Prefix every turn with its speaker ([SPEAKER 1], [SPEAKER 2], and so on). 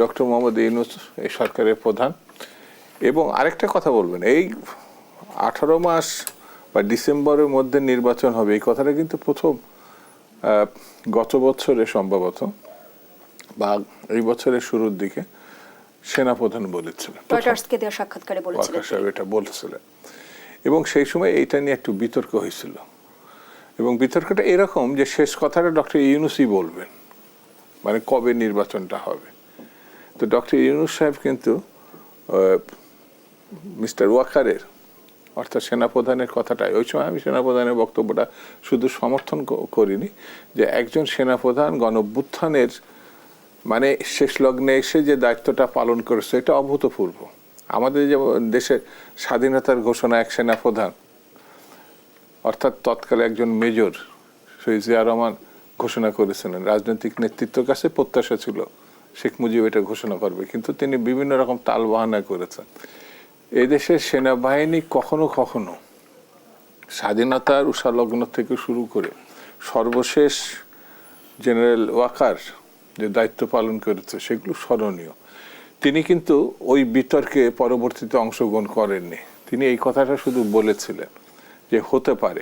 [SPEAKER 1] Doctor Mohammad Yunus এই সরকারের প্রধান। এবং আরেকটা কথা বলবেন, এই 18 মাস বা ডিসেম্বরের মধ্যে নির্বাচন হবে, এই কথাটা কিন্তু প্রথম গত বছরে সম্ভবত বা এই বছরের শুরুর দিকে সেনাপ্রধান বলেছিলেন,
[SPEAKER 2] রয়টার্সকে দেওয়া সাক্ষাৎকারে বলেছিলেন,
[SPEAKER 1] এটা বলছিলেন। এবং সেই সময় এইটা নিয়ে একটু বিতর্ক হয়েছিল, এবং বিতর্কটা এরকম যে শেষ কথাটা ডক্টর ইউনূসই বলবেন, মানে কবে নির্বাচনটা হবে। তো ডক্টর ইউনূস সাহেব কিন্তু মিস্টার ওয়াকারের অর্থাৎ সেনাপ্রধানের কথাটাই, ওই সময় আমি সেনাপ্রধানের বক্তব্যটা শুধু সমর্থন করিনি, যে একজন সেনাপ্রধান গণঅভ্যুত্থানের মানে শেষ লগ্নে এসে যে দায়িত্বটা পালন করেছে এটা অভূতপূর্ব। আমাদের যে দেশের স্বাধীনতার ঘোষণা এক সেনাপ্রধান অর্থাৎ তৎকালে একজন মেজর শহীদ জিয়া রহমান ঘোষণা করেছিলেন। রাজনৈতিক নেতৃত্বের কাছে প্রত্যাশা ছিল শেখ মুজিব এটা ঘোষণা করবে, কিন্তু তিনি বিভিন্ন রকম তাল বাহানা করেছেন। এই দেশের সেনাবাহিনী কখনো কখনো স্বাধীনতার উষালগ্ন থেকে শুরু করে সর্বশেষ জেনারেল ওয়াকার যে দায়িত্ব পালন করেছে সেগুলো স্মরণীয়। তিনি কিন্তু ওই বিতর্কে পরবর্তীতে অংশগ্রহণ করেননি, তিনি এই কথাটা শুধু বলেছিলেন যে হতে পারে।